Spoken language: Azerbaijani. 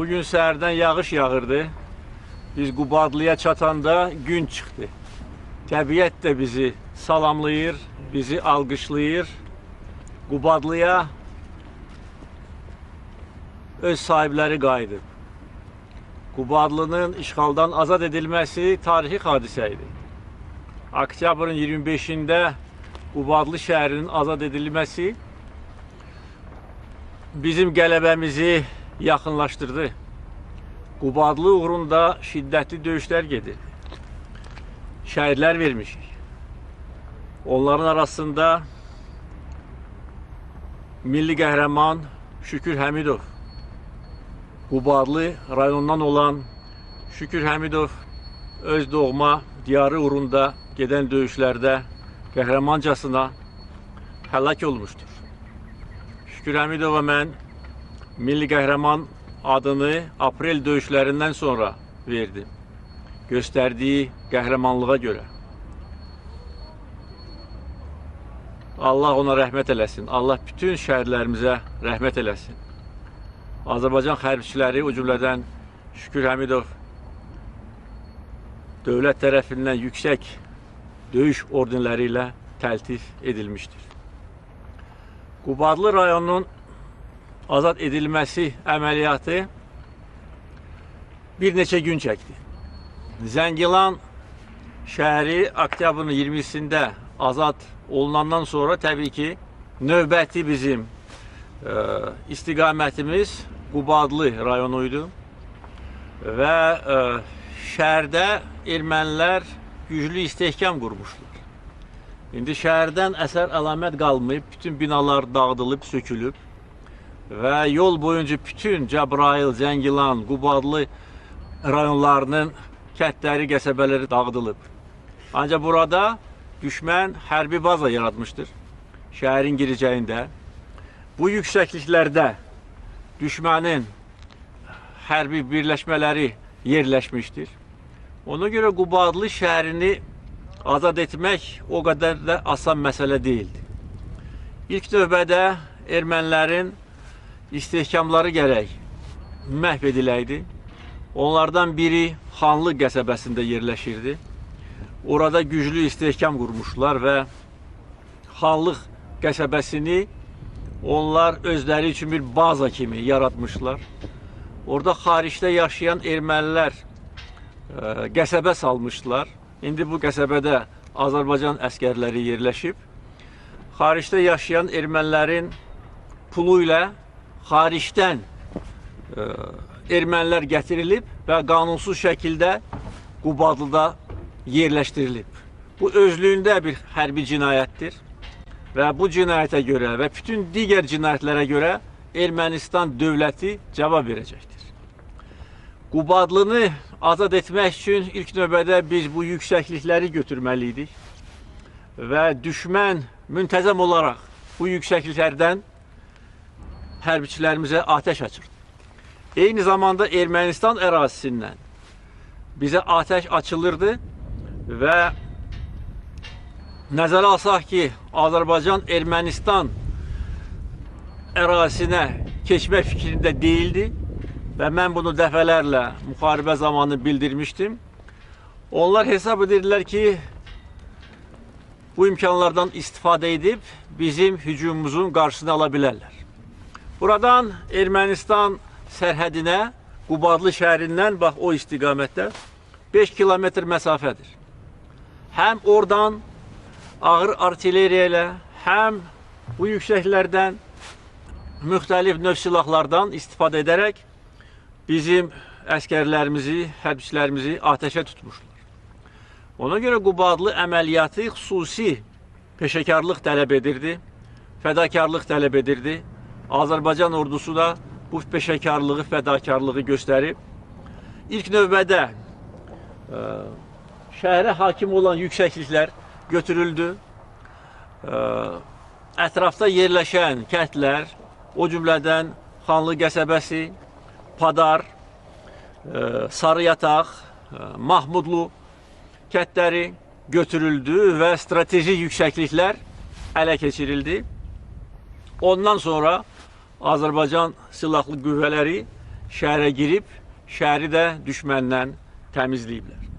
Bugün səhərdən yağış yağırdı. Biz Qubadlıya çatanda gün çıxdı. Təbiət də bizi salamlayır, bizi alqışlayır. Qubadlıya öz sahibləri qayıdıb. Qubadlının işğaldan azad edilməsi tarixi hadisə idi. Oktyabrın 25-də Qubadlı şəhərinin azad edilməsi bizim qələbəmizi yaxınlaşdırdı. Qubadlı uğrunda şiddətli döyüşlər gedir. Şəhidlər vermişik. Onların arasında milli qəhrəman Şükür Həmidov, Qubadlı rayonundan olan Şükür Həmidov öz doğma diyarı uğrunda gedən döyüşlərdə qəhrəmancasına həlak olmuşdur. Şükür Həmidova mən milli qəhrəman adını aprel döyüşlərindən sonra verdim. Göstərdiyi qəhrəmanlığa görə. Allah ona rəhmət eləsin. Allah bütün şəhidlərimizə rəhmət eləsin. Azərbaycan hərbçiləri, o cümlədən Şükür Həmidov dövlət tərəfindən yüksək döyüş ordenləri ilə təltif edilmişdir. Qubadlı rayonunun azad edilməsi əməliyyatı bir neçə gün çəkdi. Zəngilan şəhəri oktyabrın 20-sində azad olunandan sonra təbii ki, növbəti bizim istiqamətimiz Qubadlı rayonuydu və şəhərdə ermənilər güclü istehkam qurmuşlar. İndi şəhərdən əsər əlamət qalmayıb, bütün binalar dağıdılıb, sökülüb və yol boyunca bütün Cəbrayıl, Zəngilan, Qubadlı rayonlarının kəndləri, qəsəbələri dağıdılıb. Ancaq burada düşmən hərbi baza yaratmışdır şəhərin girəcəyində. Bu yüksəkliklərdə düşmənin hərbi birləşmələri yerləşmişdir. Ona görə Qubadlı şəhərini azad etmək o qədər də asan məsələ deyildi. İlk növbədə ermənilərin istehkamları gərək məhv ediləydi. Onlardan biri Xanlı qəsəbəsində yerləşirdi. Orada güclü istehkam qurmuşlar və Xanlıq qəsəbəsini onlar özləri üçün bir baza kimi yaratmışlar. Orada xaricdə yaşayan ermənilər qəsəbə salmışlar. İndi bu qəsəbədə Azərbaycan əskərləri yerləşib. Xaricdə yaşayan ermənilərin pulu ilə xaricdən ermənilər gətirilib və qanunsuz şəkildə Qubadlıda yerləşdirilib. Bu özlüyündə bir hərbi cinayətdir və bu cinayətə görə və bütün digər cinayətlərə görə Ermənistan dövləti cavab verəcəkdir. Qubadlını azad etmək üçün ilk növbədə biz bu yüksəklikləri götürməliydik və düşmən müntəzəm olaraq bu yüksəkliklərdən hərbiçilərimizə atəş açırdı. Eyni zamanda Ermənistan ərazisindən bizə atəş açılırdı və nəzərə alsaq ki, Azərbaycan Ermənistan ərazisinə keçmək fikrində deyildi və mən bunu dəfələrlə müharibə zamanı bildirmişdim. Onlar hesab edirdilər ki, bu imkanlardan istifadə edib bizim hücumumuzun qarşısını ala bilərlər. Buradan Ermənistan sərhədinə Qubadlı şəhərindən bax o istiqamətdə 5 kilometr məsafədir. Həm oradan ağır artilleriya ilə, həm bu yüksəklərdən müxtəlif növ silahlardan istifadə edərək bizim əskərlərimizi, hərbçilərimizi atəşə tutmuşlar. Ona görə Qubadlı əməliyyatı xüsusi peşəkarlıq tələb edirdi, fədakarlıq tələb edirdi. Azərbaycan ordusu da bu peşəkarlığı, fədakarlığı göstərib. İlk növbədə şəhərə hakim olan yüksəkliklər götürüldü. Ətrafda yerləşən kəndlər, o cümlədən Xanlı qəsəbəsi, Padar, Sarıyataq, Mahmudlu kəndləri götürüldü və strateji yüksəkliklər ələ keçirildi. Ondan sonra Azərbaycan silahlı qüvvələri şəhərə girib, şəhəri də düşməndən təmizləyiblər.